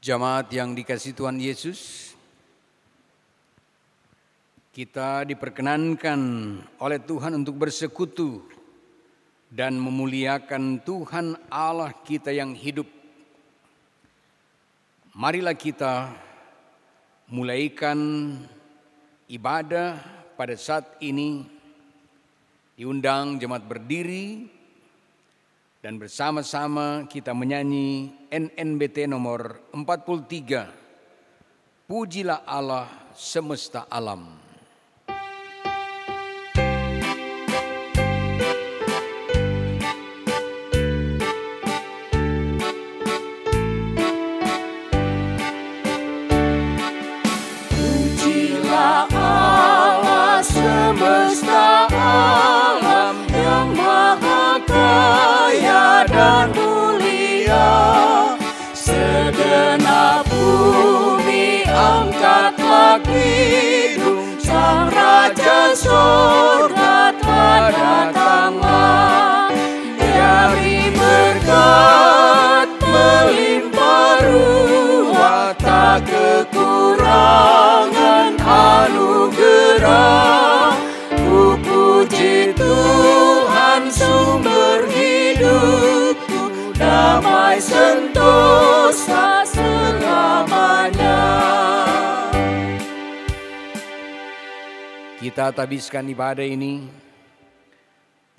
Jemaat yang dikasihi Tuhan Yesus, kita diperkenankan oleh Tuhan untuk bersekutu dan memuliakan Tuhan Allah kita yang hidup. Marilah kita mulaikan ibadah pada saat ini. Diundang jemaat berdiri dan bersama-sama kita menyanyi NNBT nomor 43, Pujilah Allah semesta alam. Pujilah Allah semesta alam yang maha kaya dan mulia. Segenap bumi angkatlah hidung, Sang Raja surga telah datanglah. Dari berkat melimpah ruah, tak kekurangan anugerah. Ku puji Tuhan sumber hidupku, damai sentosa selamanya. Kita habiskan ibadah ini.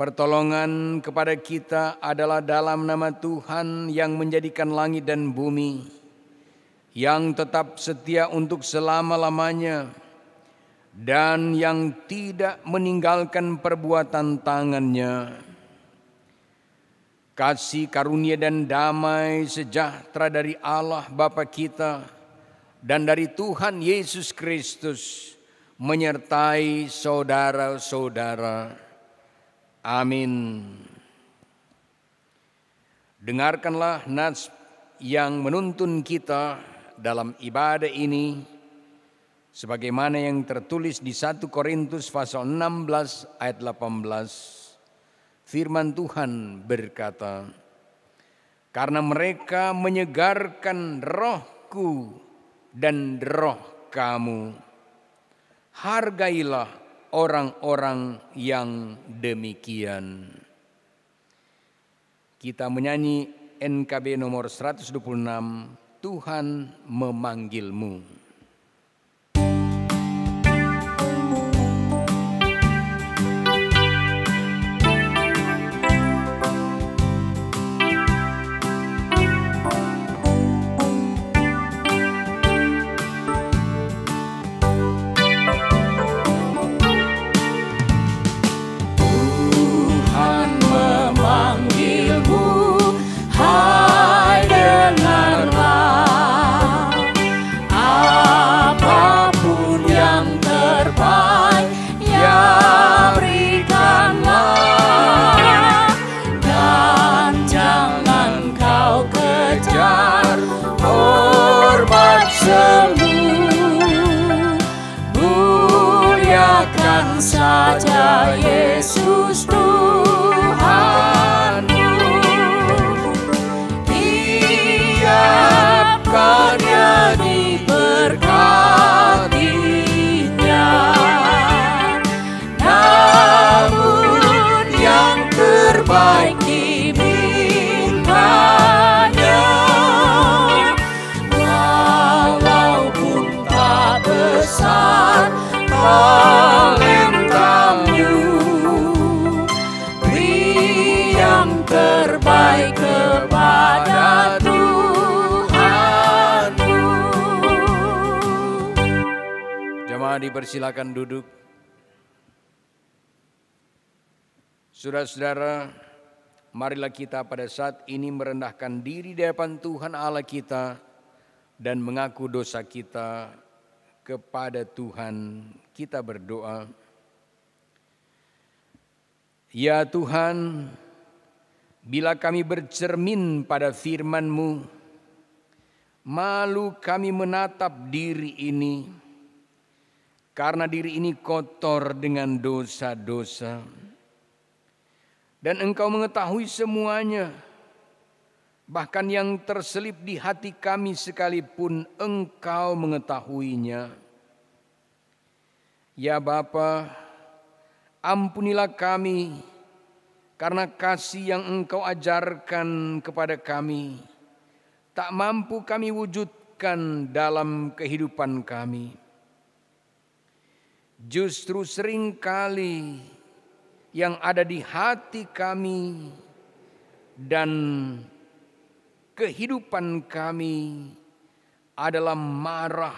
Pertolongan kepada kita adalah dalam nama Tuhan yang menjadikan langit dan bumi, yang tetap setia untuk selama-lamanya, dan yang tidak meninggalkan perbuatan tangannya. Kasih karunia dan damai sejahtera dari Allah Bapa kita dan dari Tuhan Yesus Kristus menyertai saudara-saudara. Amin. Dengarkanlah nats yang menuntun kita dalam ibadah ini sebagaimana yang tertulis di 1 Korintus pasal 16 ayat 18. Firman Tuhan berkata, "Karena mereka menyegarkan rohku dan roh kamu, hargailah orang-orang yang demikian." Kita menyanyi NKB nomor 126, Tuhan memanggilmu. Muliakan saja Yesus Tuhanmu, tiap karya diberkatinya. Namun yang terbaik dimintanya, walaupun tak besar talentamu, beri yang terbaik kepada Tuhanmu. Jemaat dipersilakan duduk. Saudara-saudara, marilah kita pada saat ini merendahkan diri di hadapan Tuhan Allah kita dan mengaku dosa kita kepada Tuhan. Kita berdoa. Ya Tuhan, bila kami bercermin pada firman-Mu, malu kami menatap diri ini, karena diri ini kotor dengan dosa-dosa. Dan Engkau mengetahui semuanya. bahkan yang terselip di hati kami sekalipun Engkau mengetahuinya. Ya Bapa, ampunilah kami karena kasih yang Engkau ajarkan kepada kami tak mampu kami wujudkan dalam kehidupan kami. Justru seringkali yang ada di hati kami dan kehidupan kami adalah marah,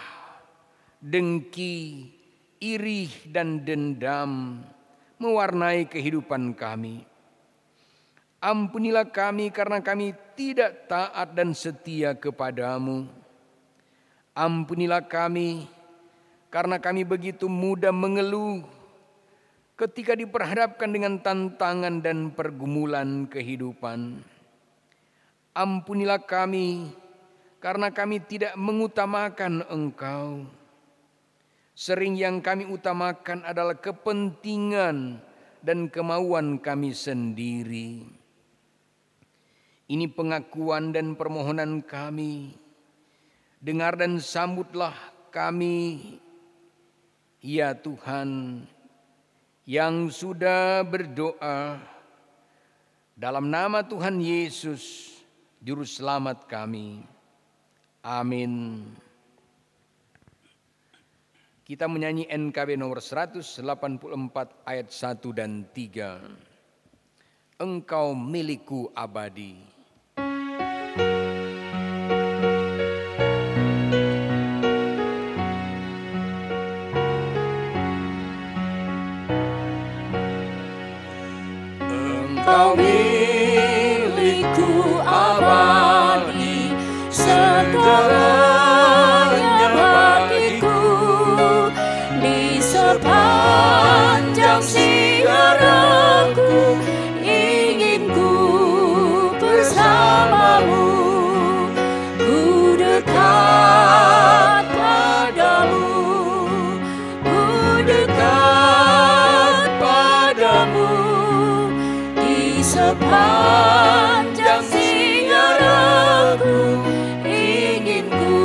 dengki, iri dan dendam mewarnai kehidupan kami. Ampunilah kami karena kami tidak taat dan setia kepadamu. Ampunilah kami karena kami begitu mudah mengeluh ketika diperhadapkan dengan tantangan dan pergumulan kehidupan. Ampunilah kami karena kami tidak mengutamakan Engkau. Sering yang kami utamakan adalah kepentingan dan kemauan kami sendiri. Ini pengakuan dan permohonan kami. Dengar dan sambutlah kami, ya Tuhan, yang sudah berdoa dalam nama Tuhan Yesus, Juru Selamat kami. Amin. Kita menyanyi NKB nomor 184 ayat 1 dan 3. Engkau milikku abadi. Engkau milikku abadi, segalanya bagiku. Di sepanjang siaraku ingin ku bersamamu. Ku dekat padamu, ku dekat padamu. Di sepanjang siaraku ingin ku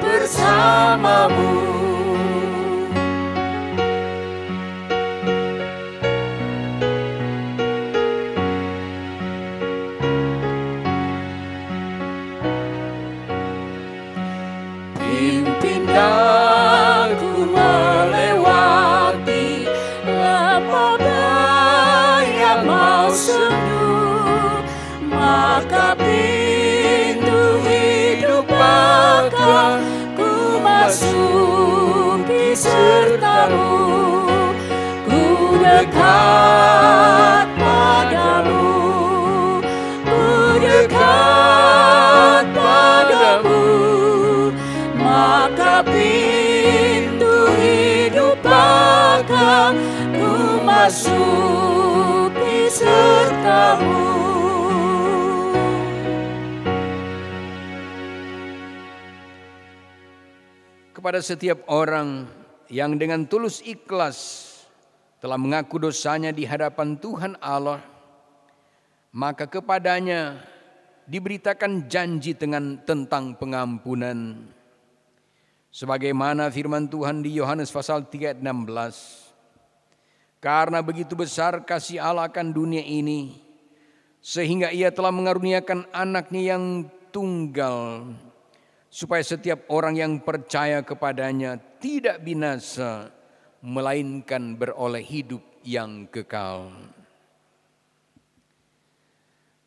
bersamamu. Pimpin aku melewati lembaga yang mau sendu, maka pintu hidup akan ku masuki sertamu. Ku dekat padamu, ku dekat padamu, maka pintu hidup akan ku masuki sertamu. Kepada setiap orang yang dengan tulus ikhlas telah mengaku dosanya di hadapan Tuhan Allah, maka kepadanya diberitakan janji tentang pengampunan. Sebagaimana firman Tuhan di Yohanes pasal 3 ayat 16. Karena begitu besar kasih Allah akan dunia ini, sehingga Ia telah mengaruniakan anaknya yang tunggal, supaya setiap orang yang percaya kepadanya tidak binasa, melainkan beroleh hidup yang kekal.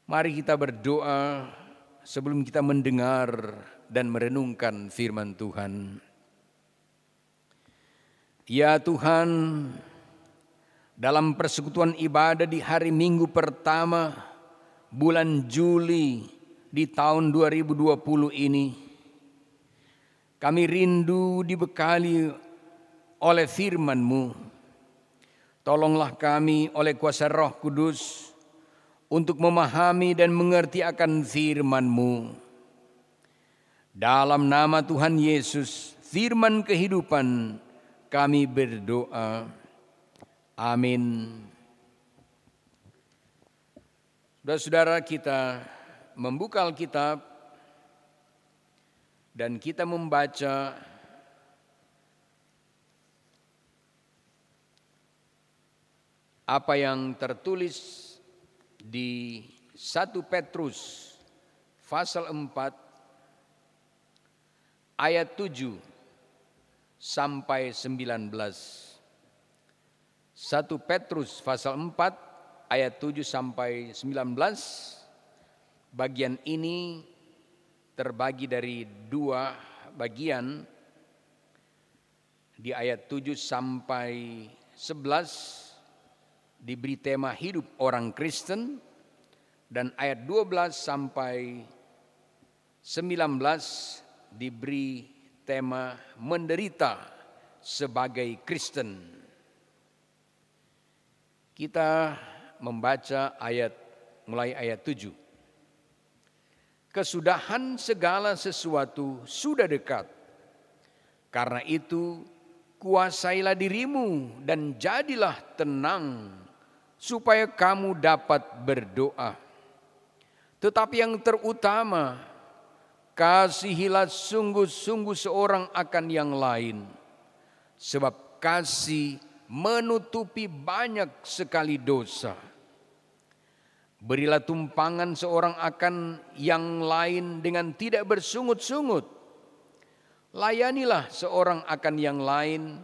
Mari kita berdoa sebelum kita mendengar dan merenungkan firman Tuhan. Ya Tuhan, dalam persekutuan ibadah di hari Minggu pertama bulan Juli di tahun 2020 ini, kami rindu dibekali oleh firman-Mu. Tolonglah kami oleh kuasa Roh Kudus untuk memahami dan mengerti akan firman-Mu. Dalam nama Tuhan Yesus, firman kehidupan, kami berdoa. Amin. Saudara-saudara, kita membuka Alkitab dan kita membaca apa yang tertulis di 1 Petrus pasal 4 ayat 7 sampai 19. 1 Petrus pasal 4 ayat 7 sampai 19. Bagian ini terbagi dari dua bagian. Di ayat 7 sampai 11 diberi tema hidup orang Kristen, dan ayat 12 sampai 19 diberi tema menderita sebagai Kristen. Kita membaca mulai ayat 7. Kesudahan segala sesuatu sudah dekat. Karena itu kuasailah dirimu dan jadilah tenang supaya kamu dapat berdoa. Tetapi yang terutama, kasihilah sungguh-sungguh seorang akan yang lain, sebab kasih menutupi banyak sekali dosa. Berilah tumpangan seorang akan yang lain dengan tidak bersungut-sungut. Layanilah seorang akan yang lain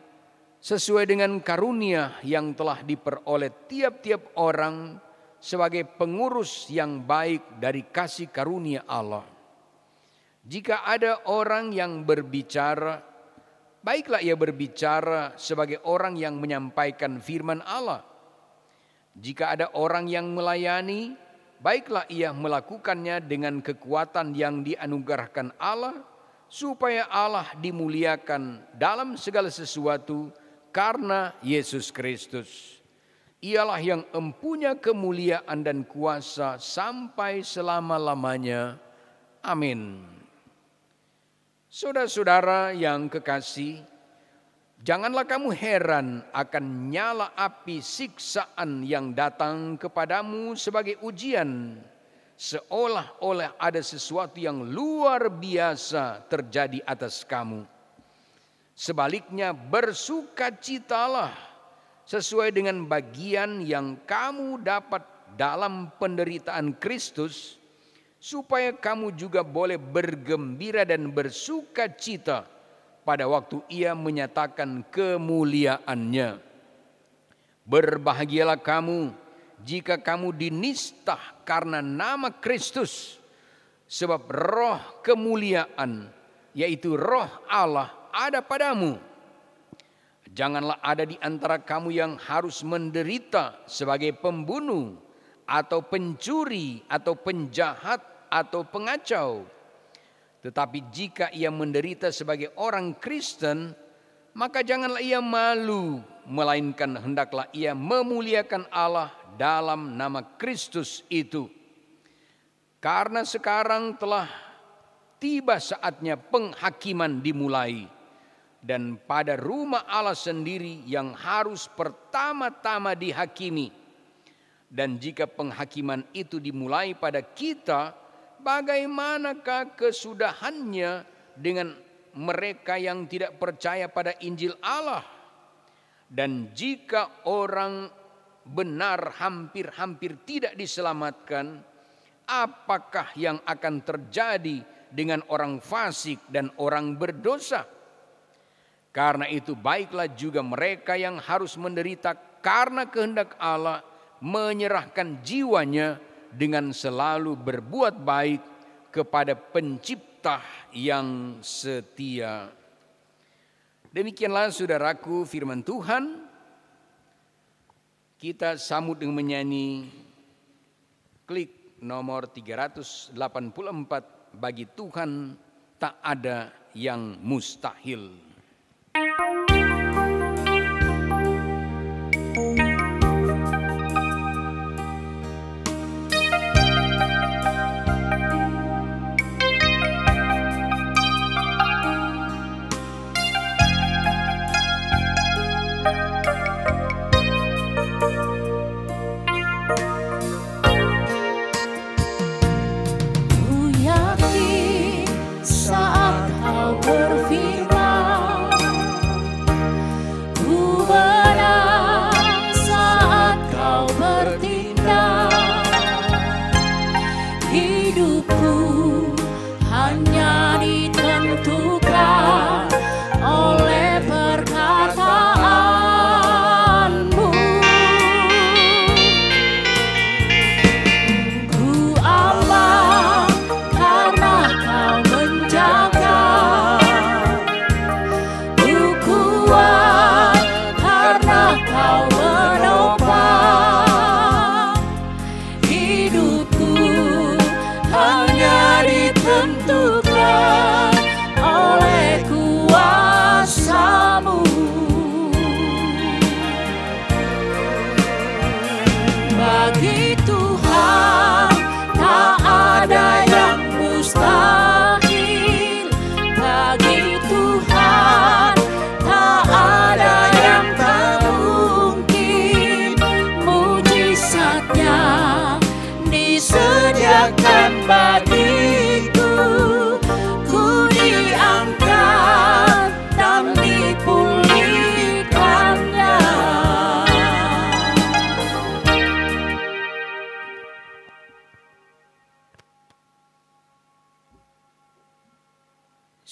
sesuai dengan karunia yang telah diperoleh tiap-tiap orang sebagai pengurus yang baik dari kasih karunia Allah. Jika ada orang yang berbicara, baiklah ia berbicara sebagai orang yang menyampaikan firman Allah. Jika ada orang yang melayani, baiklah ia melakukannya dengan kekuatan yang dianugerahkan Allah, supaya Allah dimuliakan dalam segala sesuatu karena Yesus Kristus. Ialah yang empunya kemuliaan dan kuasa sampai selama-lamanya. Amin. Saudara-saudara yang kekasih, janganlah kamu heran akan nyala api siksaan yang datang kepadamu sebagai ujian, seolah-olah ada sesuatu yang luar biasa terjadi atas kamu. Sebaliknya bersukacitalah sesuai dengan bagian yang kamu dapat dalam penderitaan Kristus, supaya kamu juga boleh bergembira dan bersukacita pada waktu Ia menyatakan kemuliaannya. Berbahagialah kamu jika kamu dinista karena nama Kristus, sebab roh kemuliaan, yaitu roh Allah, ada padamu. Janganlah ada di antara kamu yang harus menderita sebagai pembunuh, atau pencuri, atau penjahat, atau pengacau. Tetapi jika ia menderita sebagai orang Kristen, maka janganlah ia malu, melainkan hendaklah ia memuliakan Allah dalam nama Kristus itu. Karena sekarang telah tiba saatnya penghakiman dimulai, dan pada rumah Allah sendiri yang harus pertama-tama dihakimi. Dan jika penghakiman itu dimulai pada kita, bagaimanakah kesudahannya dengan mereka yang tidak percaya pada Injil Allah? Dan jika orang benar hampir-hampir tidak diselamatkan, apakah yang akan terjadi dengan orang fasik dan orang berdosa? Karena itu baiklah juga mereka yang harus menderita karena kehendak Allah menyerahkan jiwanya dengan selalu berbuat baik kepada Pencipta yang setia. Demikianlah saudaraku firman Tuhan. Kita sambut dengan menyanyi klik nomor 384, bagi Tuhan tak ada yang mustahil.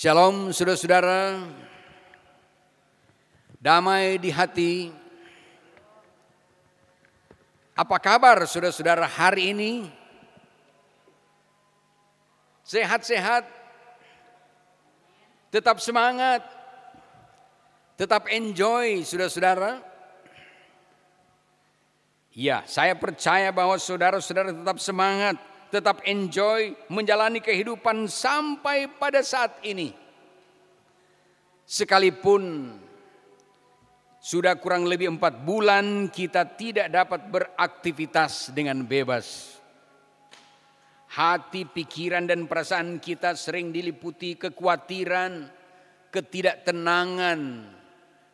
Shalom saudara-saudara, damai di hati. Apa kabar saudara-saudara hari ini? Sehat-sehat, tetap semangat, tetap enjoy saudara-saudara. Ya, saya percaya bahwa saudara-saudara tetap semangat, tetap enjoy menjalani kehidupan sampai pada saat ini. Sekalipun sudah kurang lebih 4 bulan kita tidak dapat beraktivitas dengan bebas. Hati, pikiran dan perasaan kita sering diliputi kekhawatiran, ketidaktenangan,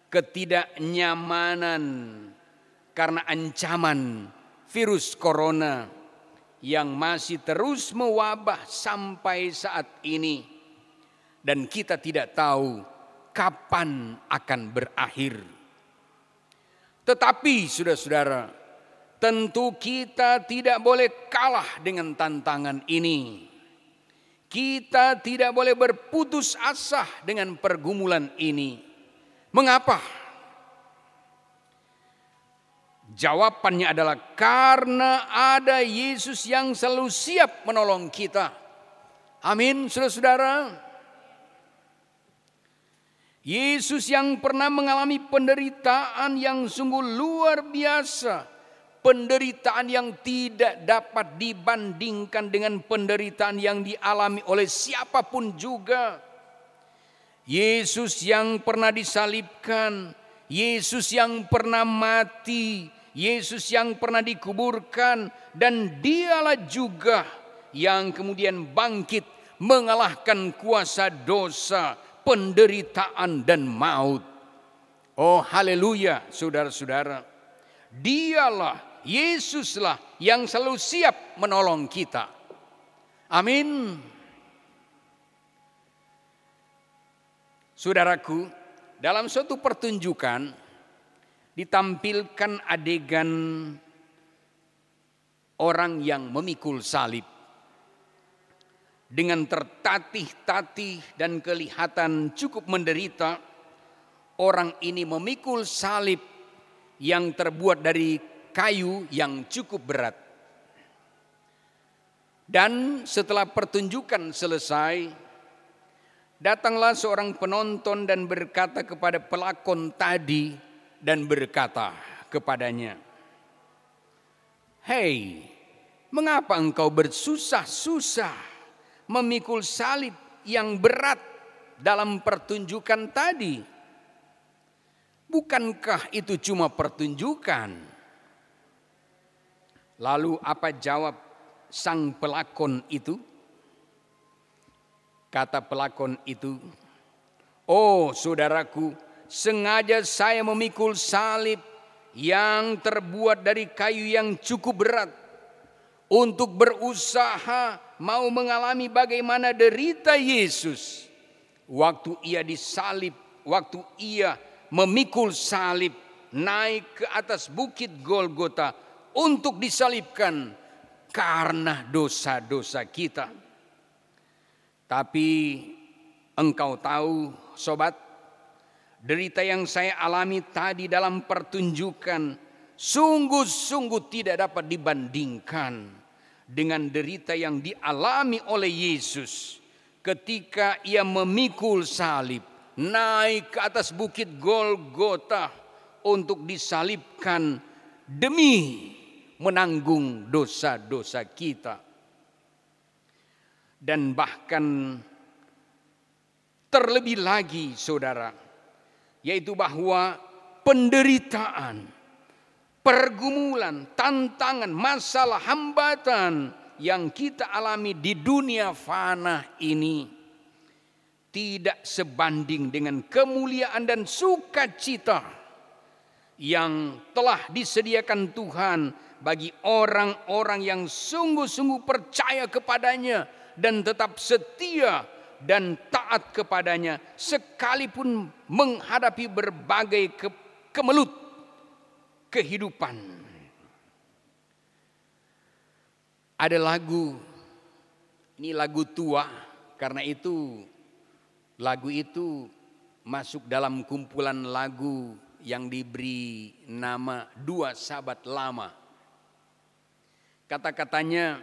ketidaknyamanan karena ancaman virus corona yang masih terus mewabah sampai saat ini. Dan kita tidak tahu kapan akan berakhir. Tetapi saudara-saudara, tentu kita tidak boleh kalah dengan tantangan ini. Kita tidak boleh berputus asa dengan pergumulan ini. Mengapa? Jawabannya adalah karena ada Yesus yang selalu siap menolong kita. Amin, saudara-saudara. Yesus yang pernah mengalami penderitaan yang sungguh luar biasa. Penderitaan yang tidak dapat dibandingkan dengan penderitaan yang dialami oleh siapapun juga. Yesus yang pernah disalibkan, Yesus yang pernah mati, Yesus yang pernah dikuburkan, dan dialah juga yang kemudian bangkit mengalahkan kuasa dosa, penderitaan dan maut. Oh haleluya saudara-saudara. Dialah, Yesuslah yang selalu siap menolong kita. Amin. Saudaraku, dalam suatu pertunjukan ditampilkan adegan orang yang memikul salib. Dengan tertatih-tatih dan kelihatan cukup menderita, orang ini memikul salib yang terbuat dari kayu yang cukup berat. Dan setelah pertunjukan selesai, datanglah seorang penonton dan berkata kepada pelakon tadi, dan berkata kepadanya, "Hei, mengapa engkau bersusah-susah memikul salib yang berat dalam pertunjukan tadi? Bukankah itu cuma pertunjukan?" Lalu apa jawab sang pelakon itu? Kata pelakon itu, "Oh saudaraku, sengaja saya memikul salib yang terbuat dari kayu yang cukup berat untuk berusaha mau mengalami bagaimana derita Yesus waktu ia disalib, waktu ia memikul salib naik ke atas bukit Golgota untuk disalibkan karena dosa-dosa kita. Tapi engkau tahu sobat, derita yang saya alami tadi dalam pertunjukan sungguh-sungguh tidak dapat dibandingkan dengan derita yang dialami oleh Yesus ketika ia memikul salib naik ke atas bukit Golgota untuk disalibkan demi menanggung dosa-dosa kita. Dan bahkan terlebih lagi saudara, yaitu bahwa penderitaan, pergumulan, tantangan, masalah, hambatan yang kita alami di dunia fana ini tidak sebanding dengan kemuliaan dan sukacita yang telah disediakan Tuhan bagi orang-orang yang sungguh-sungguh percaya kepadanya dan tetap setia dan taat kepadanya sekalipun menghadapi berbagai kemelut kehidupan. Ada lagu, ini lagu tua, karena itu Lagu itu masuk dalam kumpulan lagu yang diberi nama Dua Sahabat Lama. Kata-katanya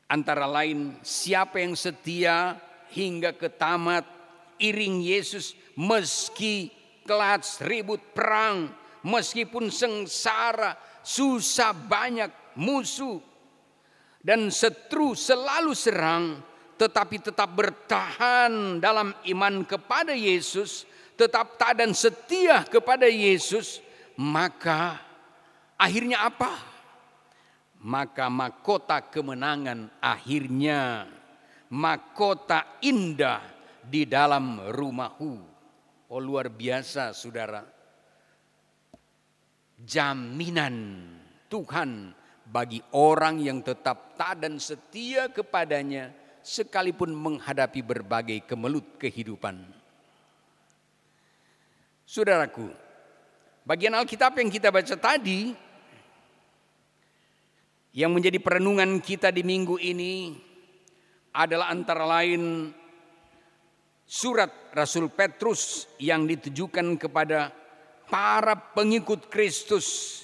antara lain, siapa yang setia hingga ke tamat, iring Yesus meski kelas ribut perang, meskipun sengsara, susah banyak musuh dan setru selalu serang, tetapi tetap bertahan dalam iman kepada Yesus, tetap taat dan setia kepada Yesus, maka akhirnya apa? Maka mahkota kemenangan akhirnya, mahkota indah di dalam rumahku. Oh, luar biasa saudara. Jaminan Tuhan bagi orang yang tetap taat dan setia kepadanya sekalipun menghadapi berbagai kemelut kehidupan. Saudaraku, bagian Alkitab yang kita baca tadi, yang menjadi perenungan kita di minggu ini adalah antara lain surat Rasul Petrus yang ditujukan kepada para pengikut Kristus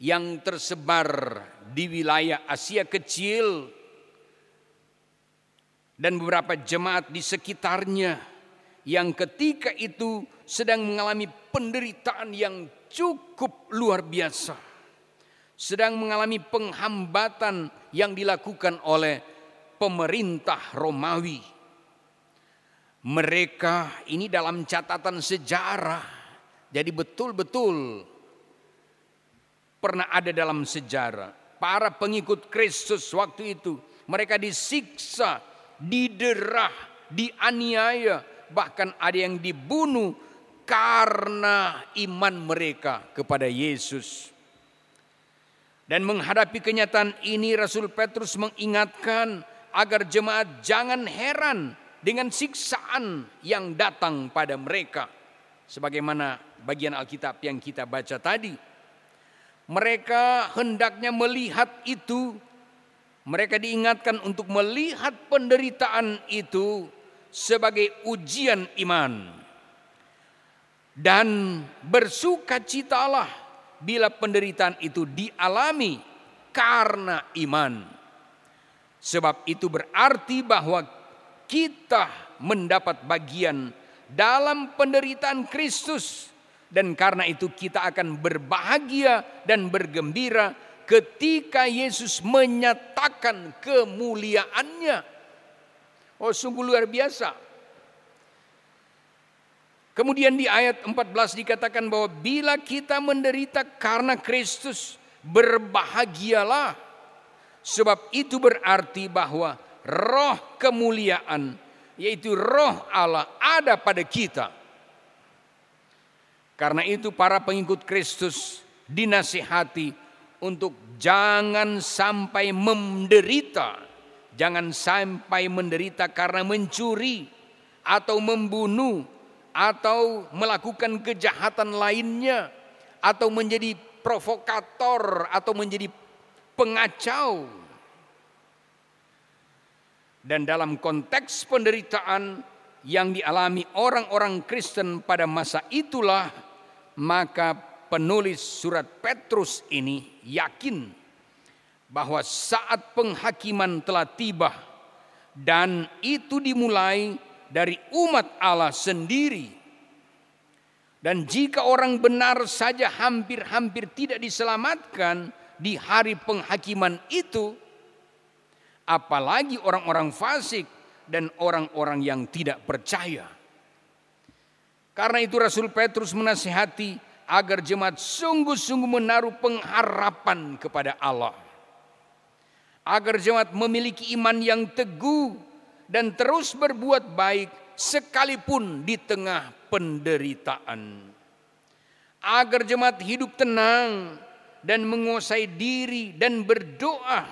yang tersebar di wilayah Asia Kecil dan beberapa jemaat di sekitarnya yang ketika itu sedang mengalami penderitaan yang cukup luar biasa. Sedang mengalami penghambatan yang dilakukan oleh pemerintah Romawi. Mereka ini dalam catatan sejarah, jadi betul-betul pernah ada dalam sejarah. Para pengikut Kristus waktu itu, mereka disiksa, diderah, dianiaya, bahkan ada yang dibunuh karena iman mereka kepada Yesus. Dan menghadapi kenyataan ini, Rasul Petrus mengingatkan agar jemaat jangan heran dengan siksaan yang datang pada mereka. Sebagaimana bagian Alkitab yang kita baca tadi. Mereka hendaknya melihat itu. Mereka diingatkan untuk melihat penderitaan itu sebagai ujian iman. Dan bersukacitalah bila penderitaan itu dialami karena iman. Sebab itu berarti bahwa kita mendapat bagian dalam penderitaan Kristus. Dan karena itu kita akan berbahagia dan bergembira ketika Yesus menyatakan kemuliaannya. Oh, sungguh luar biasa. Kemudian di ayat 14 dikatakan bahwa bila kita menderita karena Kristus, berbahagialah. Sebab itu berarti bahwa roh kemuliaan, yaitu roh Allah, ada pada kita. Karena itu para pengikut Kristus dinasihati untuk jangan sampai menderita. Jangan sampai menderita karena mencuri atau membunuh, atau melakukan kejahatan lainnya, atau menjadi provokator, atau menjadi pengacau. Dan dalam konteks penderitaan yang dialami orang-orang Kristen pada masa itulah, maka penulis surat Petrus ini yakin bahwa saat penghakiman telah tiba, dan itu dimulai dari umat Allah sendiri. Dan jika orang benar saja hampir-hampir tidak diselamatkan di hari penghakiman itu, apalagi orang-orang fasik dan orang-orang yang tidak percaya. Karena itu Rasul Petrus menasihati agar jemaat sungguh-sungguh menaruh pengharapan kepada Allah. Agar jemaat memiliki iman yang teguh dan terus berbuat baik sekalipun di tengah penderitaan. Agar jemaat hidup tenang dan menguasai diri dan berdoa.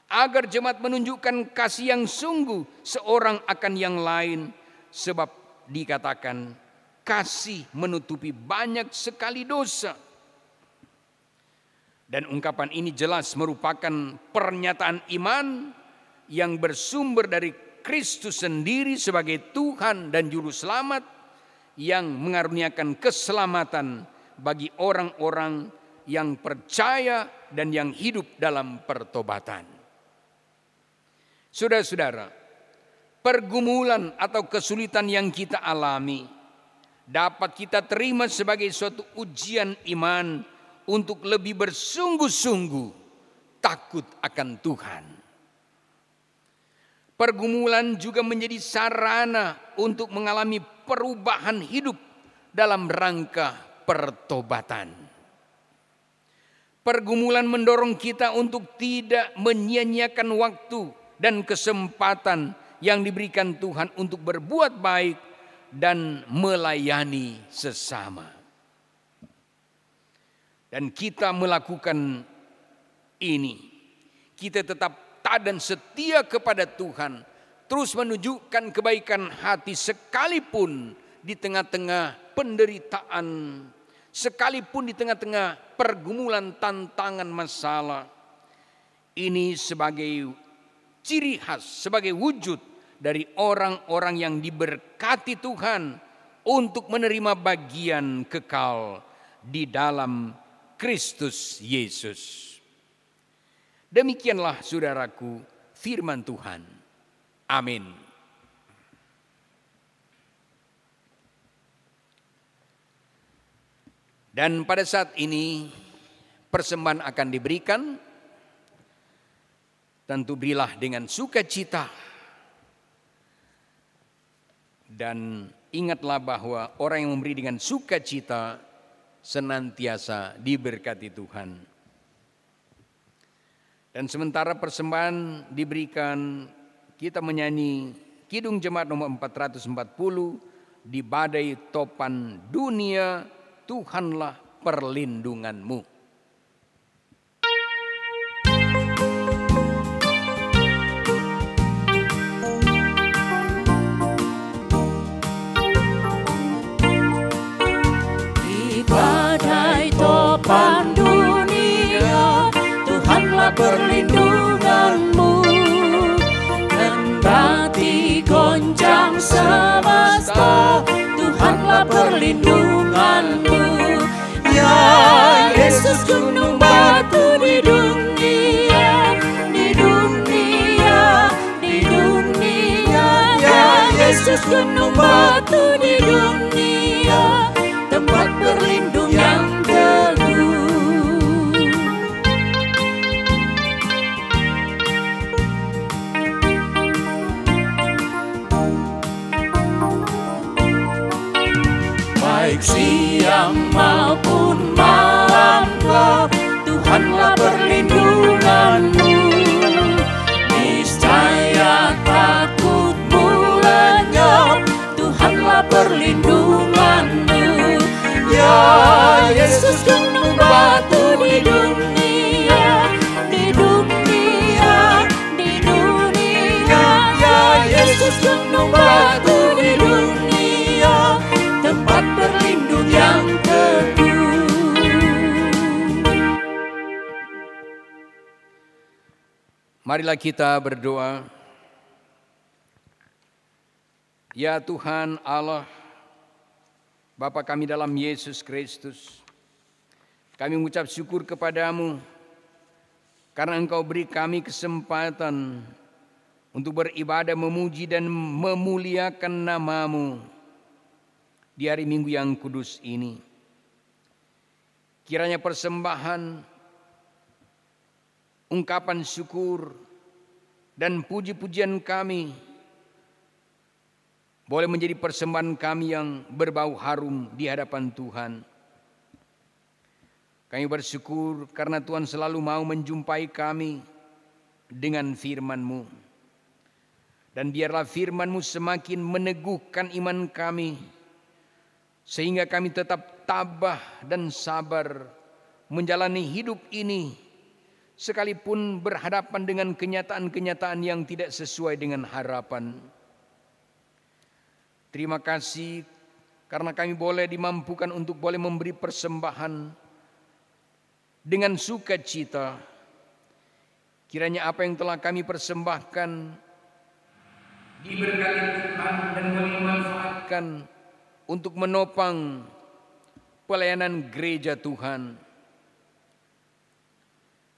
Agar jemaat menunjukkan kasih yang sungguh seorang akan yang lain. Sebab dikatakan kasih menutupi banyak sekali dosa. Dan ungkapan ini jelas merupakan pernyataan iman yang bersumber dari Kristus sendiri sebagai Tuhan dan Juru Selamat yang mengaruniakan keselamatan bagi orang-orang yang percaya dan yang hidup dalam pertobatan. Saudara-saudara, pergumulan atau kesulitan yang kita alami dapat kita terima sebagai suatu ujian iman untuk lebih bersungguh-sungguh takut akan Tuhan. Pergumulan juga menjadi sarana untuk mengalami perubahan hidup dalam rangka pertobatan. Pergumulan mendorong kita untuk tidak menyia-nyiakan waktu dan kesempatan yang diberikan Tuhan untuk berbuat baik dan melayani sesama. Dan kita melakukan ini, kita tetap taat dan setia kepada Tuhan, terus menunjukkan kebaikan hati sekalipun di tengah-tengah penderitaan, sekalipun di tengah-tengah pergumulan, tantangan, masalah. Ini sebagai ciri khas, sebagai wujud dari orang-orang yang diberkati Tuhan untuk menerima bagian kekal di dalam Kristus Yesus. Demikianlah saudaraku firman Tuhan. Amin. Dan pada saat ini persembahan akan diberikan. Tentu berilah dengan sukacita. Dan ingatlah bahwa orang yang memberi dengan sukacita senantiasa diberkati Tuhan. Dan sementara persembahan diberikan, kita menyanyi Kidung Jemaat nomor 440, di badai topan dunia Tuhanlah perlindunganmu. Topan dunia, Tuhanlah perlindunganmu. Kendati goncang semesta, Tuhanlah perlindunganmu. Ya Yesus gunung batu di dunia, di dunia, di dunia. Ya Yesus gunung batu di dunia, tempat berlindung yang teguh. Baik siang maupun malam kau, Tuhanlah perlindunganmu. Niscaya takutmu lenyap, Tuhanlah perlindunganmu. Ya Yesus gunung batu di dunia, di dunia, di dunia. Ya Yesus gunung batu di dunia, tempat berlindung yang teguh. Marilah kita berdoa. Ya Tuhan Allah, Bapa kami dalam Yesus Kristus, kami mengucap syukur kepadamu karena Engkau beri kami kesempatan untuk beribadah, memuji dan memuliakan nama-Mu di hari Minggu yang kudus ini. Kiranya persembahan, ungkapan syukur dan puji-pujian kami boleh menjadi persembahan kami yang berbau harum di hadapan Tuhan. Kami bersyukur karena Tuhan selalu mau menjumpai kami dengan firman-Mu. Dan biarlah firman-Mu semakin meneguhkan iman kami, sehingga kami tetap tabah dan sabar menjalani hidup ini, sekalipun berhadapan dengan kenyataan-kenyataan yang tidak sesuai dengan harapan. Terima kasih karena kami boleh dimampukan untuk boleh memberi persembahan dengan sukacita. Kiranya apa yang telah kami persembahkan diberkati Tuhan dan dimanfaatkan untuk menopang pelayanan gereja Tuhan.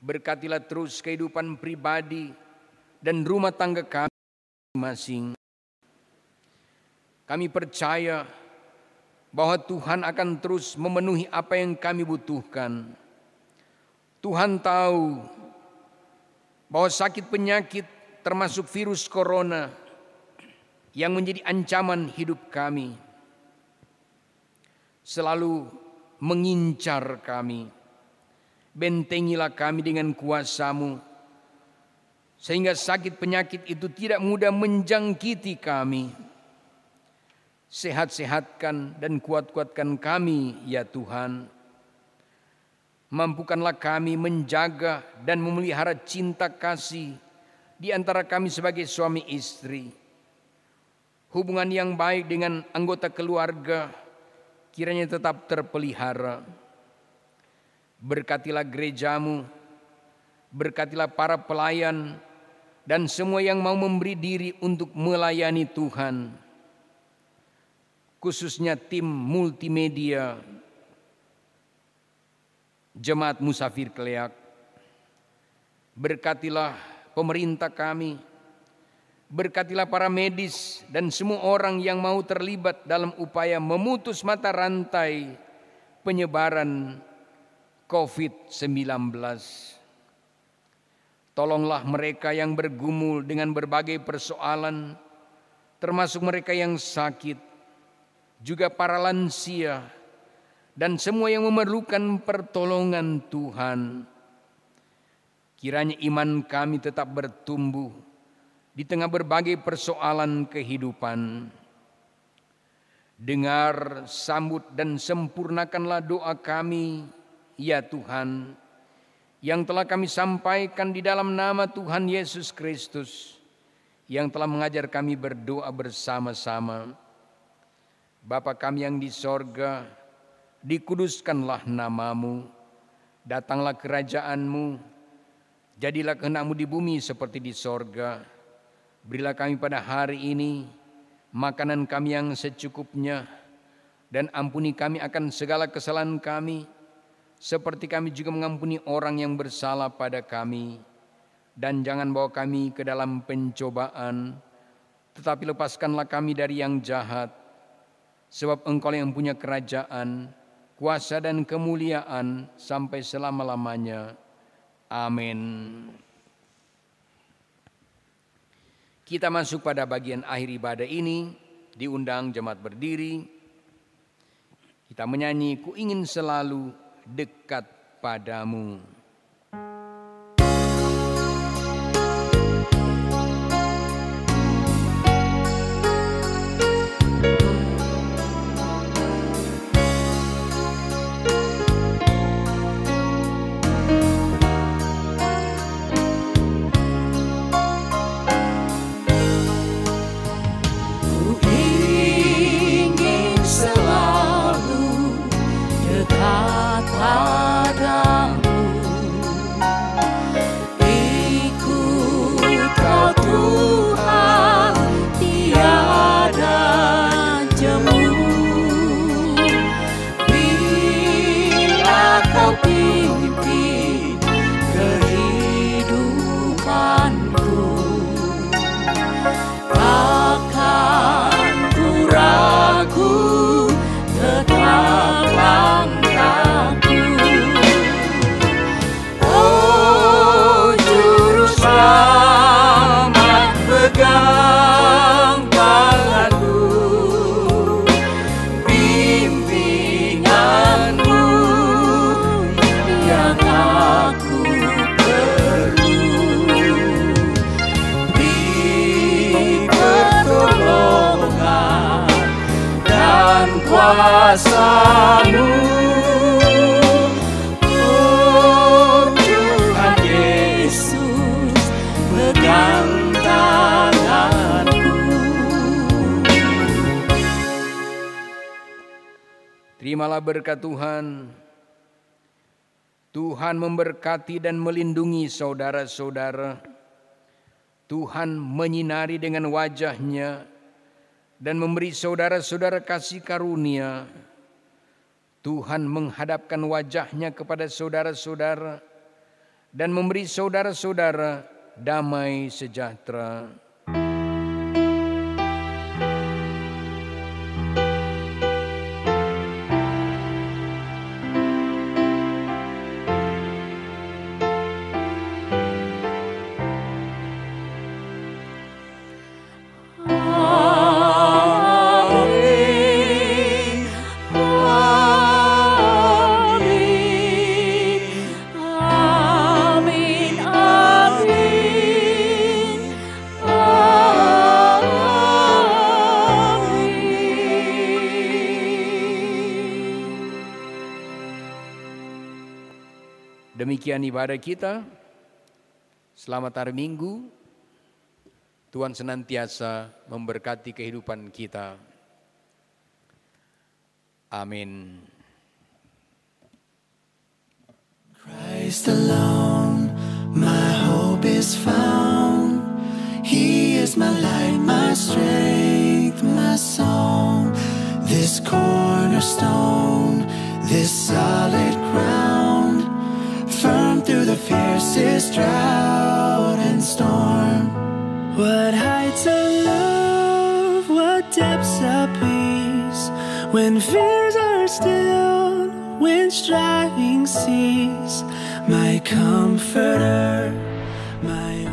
Berkatilah terus kehidupan pribadi dan rumah tangga kami masing-masing. Kami percaya bahwa Tuhan akan terus memenuhi apa yang kami butuhkan. Tuhan tahu bahwa sakit penyakit termasuk virus corona yang menjadi ancaman hidup kami selalu mengincar kami. Bentengilah kami dengan kuasa-Mu, sehingga sakit penyakit itu tidak mudah menjangkiti kami. Sehat-sehatkan dan kuat-kuatkan kami ya Tuhan. Mampukanlah kami menjaga dan memelihara cinta kasih di antara kami sebagai suami istri. Hubungan yang baik dengan anggota keluarga kiranya tetap terpelihara. Berkatilah gereja-Mu, berkatilah para pelayan dan semua yang mau memberi diri untuk melayani Tuhan. Khususnya tim multimedia Jemaat Musafir Keleak. Berkatilah pemerintah kami, berkatilah para medis dan semua orang yang mau terlibat dalam upaya memutus mata rantai penyebaran COVID-19. Tolonglah mereka yang bergumul dengan berbagai persoalan, termasuk mereka yang sakit, juga para lansia, dan semua yang memerlukan pertolongan Tuhan. Kiranya iman kami tetap bertumbuh di tengah berbagai persoalan kehidupan. Dengar, sambut, dan sempurnakanlah doa kami, ya Tuhan, yang telah kami sampaikan di dalam nama Tuhan Yesus Kristus, yang telah mengajar kami berdoa bersama-sama. Bapa kami yang di sorga, dikuduskanlah nama-Mu, datanglah kerajaan-Mu, jadilah kehendak-Mu di bumi seperti di sorga. Berilah kami pada hari ini makanan kami yang secukupnya, dan ampuni kami akan segala kesalahan kami, seperti kami juga mengampuni orang yang bersalah pada kami. Dan jangan bawa kami ke dalam pencobaan, tetapi lepaskanlah kami dari yang jahat. Sebab Engkau yang punya kerajaan, kuasa dan kemuliaan sampai selama-lamanya. Amin. Kita masuk pada bagian akhir ibadah ini, diundang jemaat berdiri. Kita menyanyi, Ku ingin selalu dekat padamu. Kuasa-Mu, oh Tuhan Yesus, pegang tanganku. Terimalah berkat Tuhan. Tuhan memberkati dan melindungi saudara-saudara. Tuhan menyinari dengan wajah-Nya dan memberi saudara-saudara kasih karunia. Tuhan menghadapkan wajah-Nya kepada saudara-saudara dan memberi saudara-saudara damai sejahtera. Demikian ibadah kita. Selamat hari Minggu. Tuhan senantiasa memberkati kehidupan kita. Amin. Christ alone, my hope is found. He is my light, my strength, my song. This cornerstone, this solid ground, firm through the fiercest drought and storm. What heights of love, what depths of peace, when fears are still, when striving cease. My comforter, my